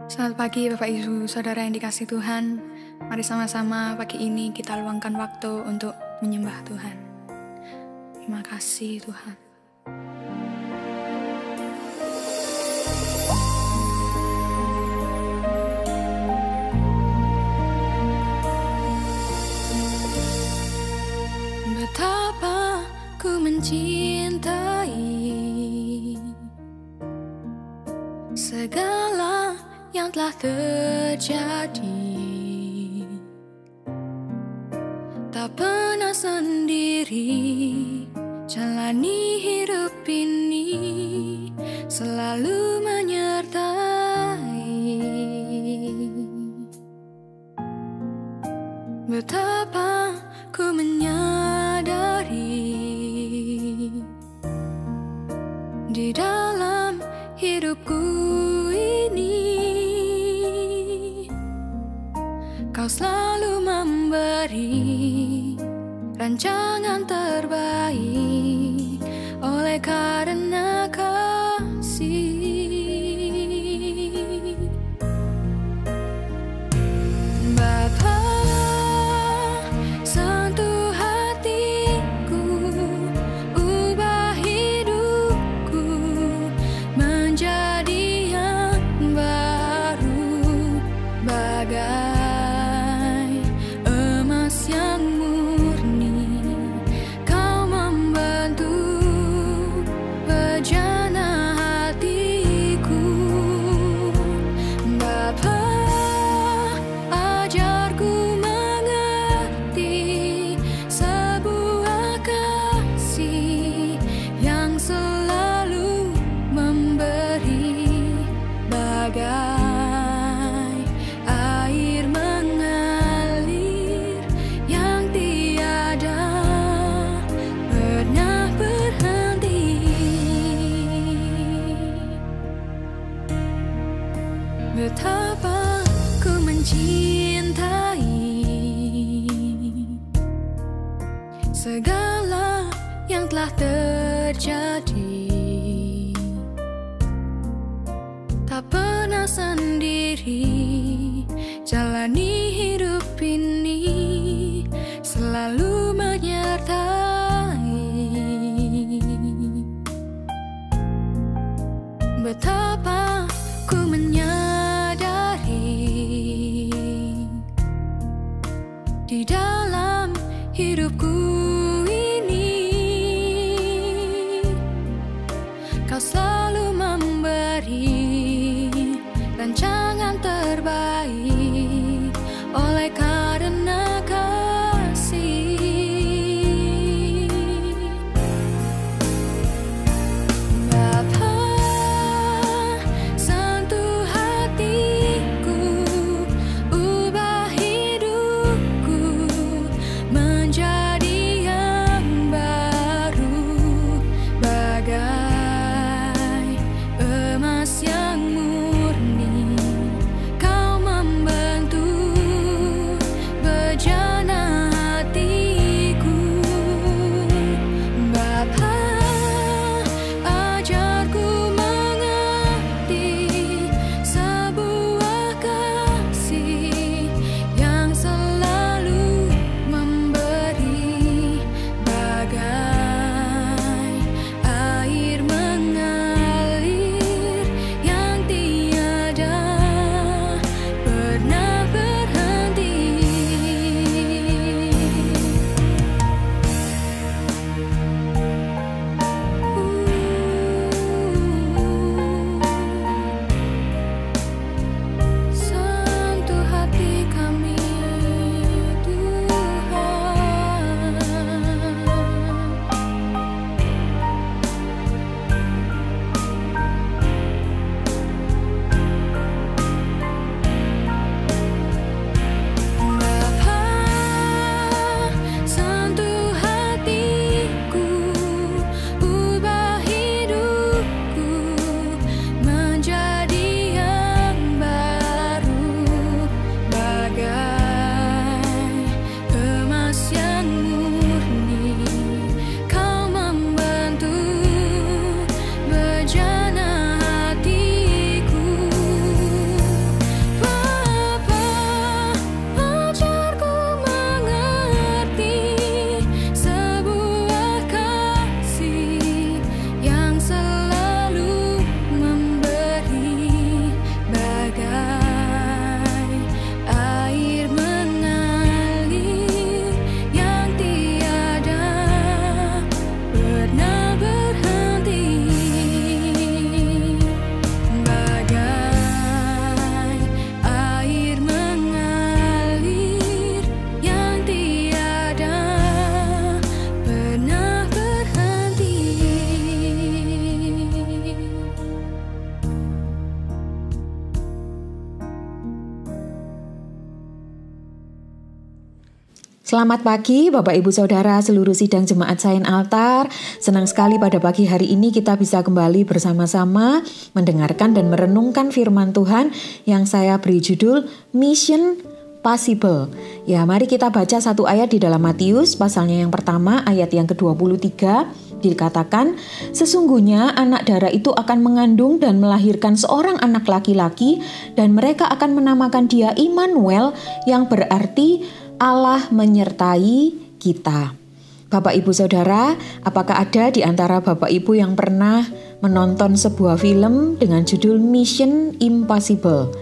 Selamat pagi Bapak Ibu, Saudara yang dikasihi Tuhan. Mari sama-sama pagi ini kita luangkan waktu untuk menyembah Tuhan. Terima kasih Tuhan. Betapa ku mencintai segala yang telah terjadi, tak pernah sendiri jalani hidup ini, selalu menyertai. Betapa ku menyadari di dalam hidupku ini Kau selalu memberi rancangan terbaik oleh karena kasih. Bapa, sentuh hatiku, ubah hidupku menjadi yang baru, bagai yang murni. Kau membentuk bejana hatiku. Bapa, ajarku mengerti sebuah kasih yang selalu memberi, bagai air mengalir yang tiada pernah berhenti. Betapa ku mencintai segala yang telah terjadi, tak pernah sendiri jalani hidup ini, selalu menyertai. Betapa ku menyadari di dalam hidupku ini, Kau selalu memberi rancangan terbaik oleh karena kasih. Bapa, sentuh Selamat pagi Bapak Ibu Saudara seluruh sidang jemaat Sain Altar. Senang sekali pada pagi hari ini kita bisa kembali bersama-sama mendengarkan dan merenungkan firman Tuhan yang saya beri judul Mission Possible. Ya, mari kita baca satu ayat di dalam Matius pasalnya yang pertama ayat yang ke-23. Dikatakan, sesungguhnya anak darah itu akan mengandung dan melahirkan seorang anak laki-laki dan mereka akan menamakan dia Immanuel yang berarti Allah menyertai kita. Bapak Ibu Saudara, apakah ada di antara Bapak Ibu yang pernah menonton sebuah film dengan judul Mission Impossible?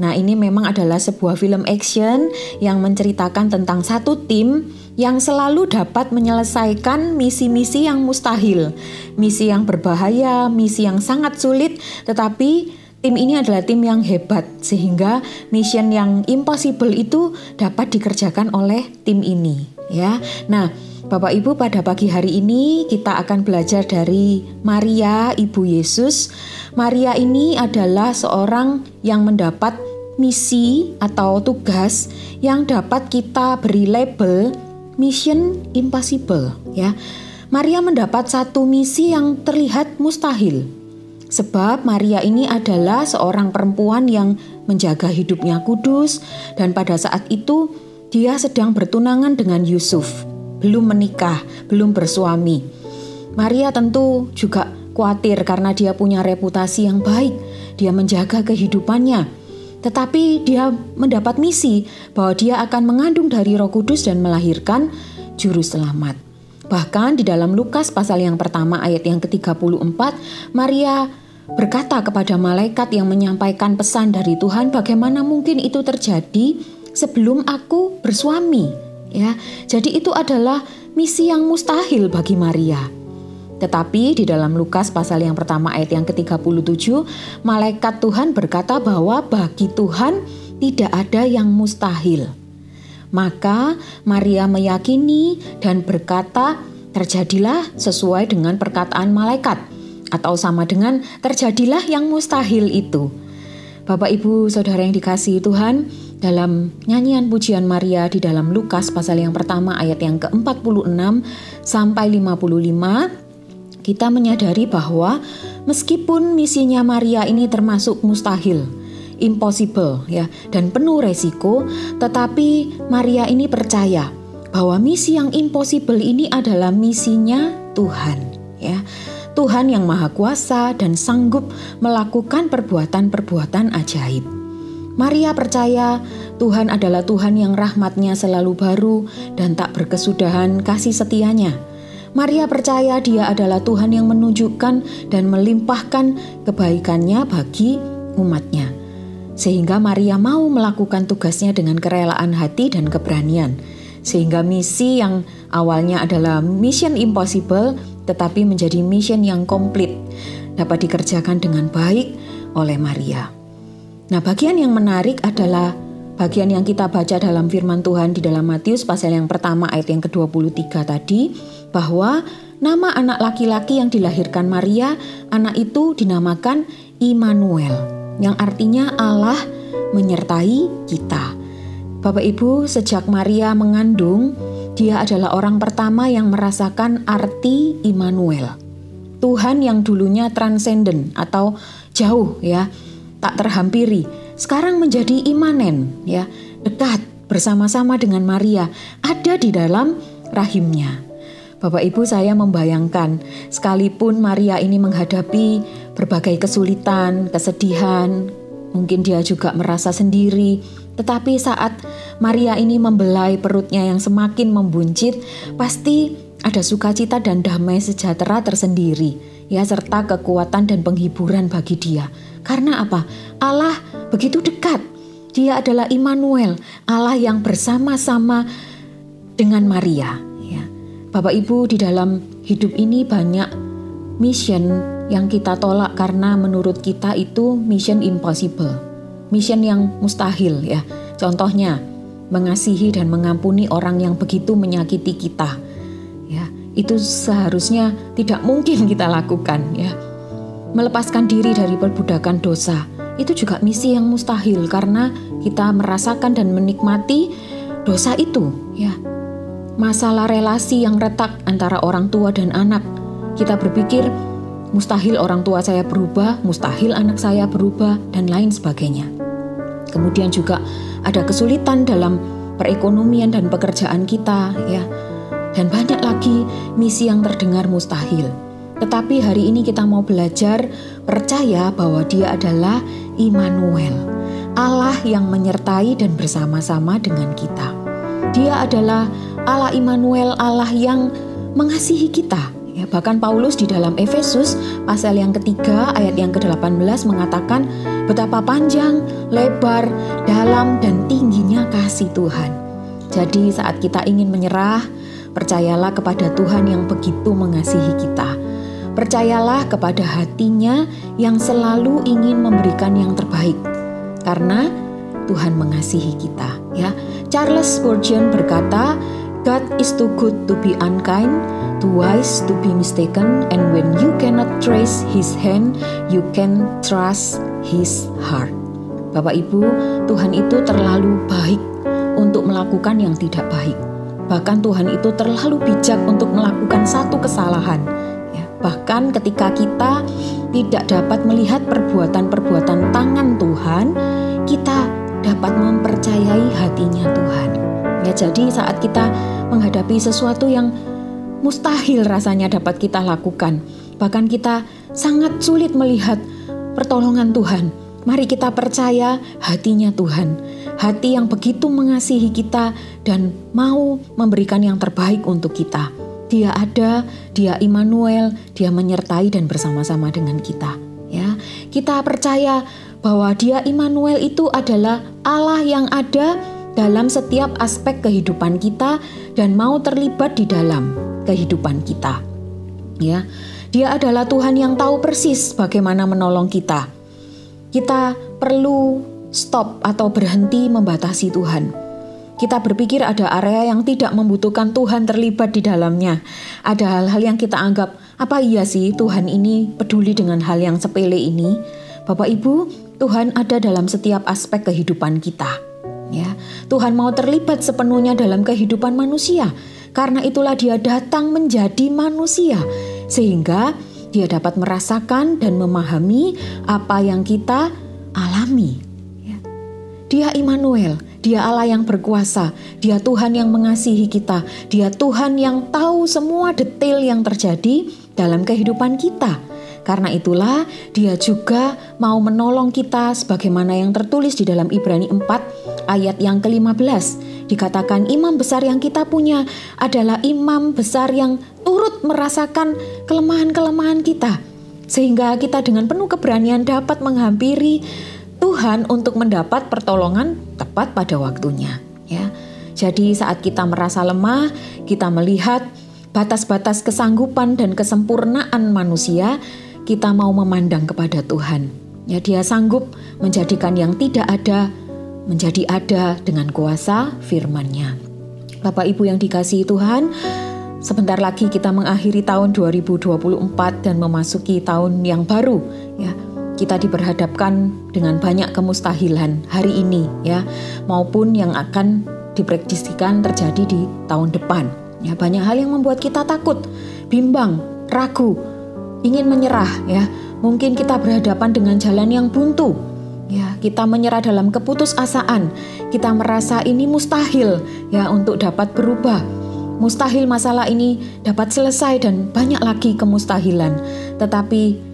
Nah, ini memang adalah sebuah film action yang menceritakan tentang satu tim yang selalu dapat menyelesaikan misi-misi yang mustahil, misi yang berbahaya, misi yang sangat sulit, tetapi tim ini adalah tim yang hebat sehingga mission yang impossible itu dapat dikerjakan oleh tim ini, ya. Nah, Bapak Ibu, pada pagi hari ini kita akan belajar dari Maria, Ibu Yesus. Maria ini adalah seorang yang mendapat misi atau tugas yang dapat kita beri label Mission Impossible, ya. Maria mendapat satu misi yang terlihat mustahil. Sebab Maria ini adalah seorang perempuan yang menjaga hidupnya kudus dan pada saat itu dia sedang bertunangan dengan Yusuf, belum menikah, belum bersuami. Maria tentu juga khawatir karena dia punya reputasi yang baik, dia menjaga kehidupannya. Tetapi dia mendapat misi bahwa dia akan mengandung dari Roh Kudus dan melahirkan juru selamat. Bahkan di dalam Lukas pasal yang pertama ayat yang ke-34, Maria berkata kepada malaikat yang menyampaikan pesan dari Tuhan, bagaimana mungkin itu terjadi sebelum aku bersuami? Ya, jadi itu adalah misi yang mustahil bagi Maria. Tetapi di dalam Lukas pasal yang pertama ayat yang ke-37, malaikat Tuhan berkata bahwa bagi Tuhan tidak ada yang mustahil. Maka Maria meyakini dan berkata, terjadilah sesuai dengan perkataan malaikat, atau sama dengan terjadilah yang mustahil itu. Bapak Ibu Saudara yang dikasihi Tuhan, dalam nyanyian pujian Maria di dalam Lukas pasal yang pertama ayat yang ke-46 sampai 55, kita menyadari bahwa meskipun misinya Maria ini termasuk mustahil, impossible, ya, dan penuh resiko, tetapi Maria ini percaya bahwa misi yang impossible ini adalah misinya Tuhan, ya. Tuhan yang Maha Kuasa dan sanggup melakukan perbuatan-perbuatan ajaib. Maria percaya Tuhan adalah Tuhan yang rahmat-Nya selalu baru dan tak berkesudahan kasih setianya. Maria percaya Dia adalah Tuhan yang menunjukkan dan melimpahkan kebaikan-Nya bagi umat-Nya. Sehingga Maria mau melakukan tugasnya dengan kerelaan hati dan keberanian. Sehingga misi yang awalnya adalah mission impossible tetapi menjadi mission yang komplit, dapat dikerjakan dengan baik oleh Maria. Nah, bagian yang menarik adalah bagian yang kita baca dalam firman Tuhan di dalam Matius pasal yang pertama ayat yang ke-23 tadi, bahwa nama anak laki-laki yang dilahirkan Maria, anak itu dinamakan Immanuel, yang artinya Allah menyertai kita. Bapak Ibu, sejak Maria mengandung, dia adalah orang pertama yang merasakan arti Immanuel. Tuhan yang dulunya transenden atau jauh, ya, tak terhampiri, sekarang menjadi imanen, ya, dekat bersama-sama dengan Maria, ada di dalam rahimnya. Bapak Ibu, saya membayangkan sekalipun Maria ini menghadapi berbagai kesulitan, kesedihan, mungkin dia juga merasa sendiri, tetapi saat Maria ini membelai perutnya yang semakin membuncit, pasti ada sukacita dan damai sejahtera tersendiri, ya, serta kekuatan dan penghiburan bagi dia. Karena apa? Allah begitu dekat. Dia adalah Immanuel, Allah yang bersama-sama dengan Maria. Ya. Bapak Ibu, di dalam hidup ini banyak mission yang kita tolak karena menurut kita itu mission impossible, mission yang mustahil, ya. Contohnya, mengasihi dan mengampuni orang yang begitu menyakiti kita, ya. Itu seharusnya tidak mungkin kita lakukan, ya. Melepaskan diri dari perbudakan dosa, itu juga misi yang mustahil karena kita merasakan dan menikmati dosa itu, ya. masalah relasi yang retak antara orang tua dan anak. Kita berpikir, mustahil orang tua saya berubah, mustahil anak saya berubah, dan lain sebagainya. Kemudian juga ada kesulitan dalam perekonomian dan pekerjaan kita, ya. Dan banyak lagi misi yang terdengar mustahil. Tetapi hari ini kita mau belajar percaya bahwa Dia adalah Immanuel, Allah yang menyertai dan bersama-sama dengan kita. Dia adalah Allah Immanuel, Allah yang mengasihi kita. Ya, bahkan Paulus di dalam Efesus pasal yang ketiga ayat yang ke-18 mengatakan betapa panjang, lebar, dalam dan tingginya kasih Tuhan. Jadi saat kita ingin menyerah, percayalah kepada Tuhan yang begitu mengasihi kita. Percayalah kepada hatinya yang selalu ingin memberikan yang terbaik. Karena Tuhan mengasihi kita, ya. Charles Spurgeon berkata, God is too good to be unkind, too wise to be mistaken, and when you cannot trace His hand, you can trust His heart. Bapak Ibu, Tuhan itu terlalu baik untuk melakukan yang tidak baik. Bahkan Tuhan itu terlalu bijak untuk melakukan satu kesalahan. Ya, bahkan ketika kita tidak dapat melihat perbuatan-perbuatan tangan Tuhan, kita dapat mempercayai hatinya Tuhan. Ya, jadi saat kita menghadapi sesuatu yang mustahil rasanya dapat kita lakukan, bahkan kita sangat sulit melihat pertolongan Tuhan, mari kita percaya hatinya Tuhan, hati yang begitu mengasihi kita dan mau memberikan yang terbaik untuk kita. Dia ada, Dia Immanuel, Dia menyertai dan bersama-sama dengan kita. Ya, kita percaya bahwa Dia Immanuel itu adalah Allah yang ada dalam setiap aspek kehidupan kita dan mau terlibat di dalam kehidupan kita. Ya, Dia adalah Tuhan yang tahu persis bagaimana menolong kita. Kita perlu stop atau berhenti membatasi Tuhan. Kita berpikir ada area yang tidak membutuhkan Tuhan terlibat di dalamnya. Ada hal-hal yang kita anggap, apa iya sih Tuhan ini peduli dengan hal yang sepele ini? Bapak Ibu, Tuhan ada dalam setiap aspek kehidupan kita. Ya, Tuhan mau terlibat sepenuhnya dalam kehidupan manusia. Karena itulah Dia datang menjadi manusia, sehingga Dia dapat merasakan dan memahami apa yang kita alami. Ya. Dia Immanuel, Dia Allah yang berkuasa, Dia Tuhan yang mengasihi kita, Dia Tuhan yang tahu semua detail yang terjadi dalam kehidupan kita. Karena itulah Dia juga mau menolong kita sebagaimana yang tertulis di dalam Ibrani 4 ayat yang ke-15. Dikatakan imam besar yang kita punya adalah imam besar yang turut merasakan kelemahan-kelemahan kita. Sehingga kita dengan penuh keberanian dapat menghampiri Tuhan untuk mendapat pertolongan tepat pada waktunya. Ya. Jadi saat kita merasa lemah, kita melihat batas-batas kesanggupan dan kesempurnaan manusia, kita mau memandang kepada Tuhan. Ya, Dia sanggup menjadikan yang tidak ada menjadi ada dengan kuasa firman-Nya. Bapak Ibu yang dikasihi Tuhan, sebentar lagi kita mengakhiri tahun 2024 dan memasuki tahun yang baru. Ya, kita diperhadapkan dengan banyak kemustahilan hari ini, ya, maupun yang akan diprediksikan terjadi di tahun depan. Ya, banyak hal yang membuat kita takut, bimbang, ragu, ingin menyerah, ya. Mungkin kita berhadapan dengan jalan yang buntu. Ya, kita menyerah dalam keputusasaan. Kita merasa ini mustahil, ya, untuk dapat berubah. Mustahil masalah ini dapat selesai dan banyak lagi kemustahilan. Tetapi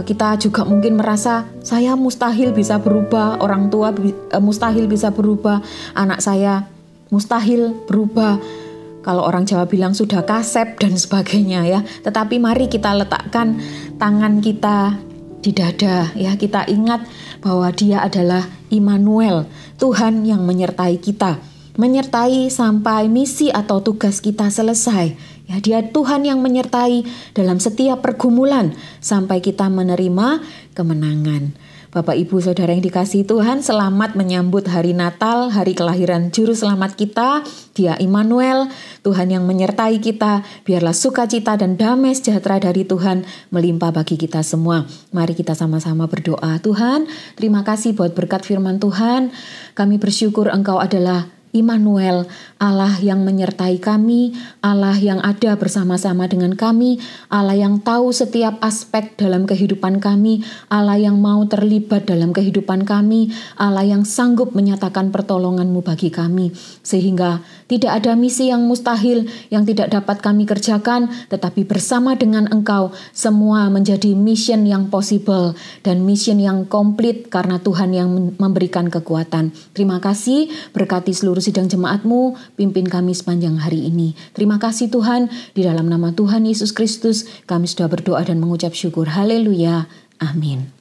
kita juga mungkin merasa saya mustahil bisa berubah, orang tua mustahil bisa berubah, anak saya mustahil berubah. Kalau orang Jawa bilang sudah kasep dan sebagainya, ya. Tetapi mari kita letakkan tangan kita di dada, ya. Kita ingat bahwa Dia adalah Immanuel, Tuhan yang menyertai kita, menyertai sampai misi atau tugas kita selesai. Ya, Dia Tuhan yang menyertai dalam setiap pergumulan sampai kita menerima kemenangan. Bapak Ibu Saudara yang dikasihi Tuhan, selamat menyambut hari Natal, hari kelahiran Juru Selamat kita, Dia Immanuel, Tuhan yang menyertai kita. Biarlah sukacita dan damai sejahtera dari Tuhan melimpah bagi kita semua. Mari kita sama-sama berdoa. Tuhan, terima kasih buat berkat firman Tuhan. Kami bersyukur Engkau adalah Immanuel, Allah yang menyertai kami, Allah yang ada bersama-sama dengan kami, Allah yang tahu setiap aspek dalam kehidupan kami, Allah yang mau terlibat dalam kehidupan kami, Allah yang sanggup menyatakan pertolongan-Mu bagi kami, sehingga tidak ada misi yang mustahil yang tidak dapat kami kerjakan, tetapi bersama dengan Engkau, semua menjadi mission yang possible dan mission yang komplit karena Tuhan yang memberikan kekuatan. Terima kasih, berkati seluruh sidang jemaat-Mu, pimpin kami sepanjang hari ini. Terima kasih Tuhan, di dalam nama Tuhan Yesus Kristus kami sudah berdoa dan mengucap syukur. Haleluya. Amin.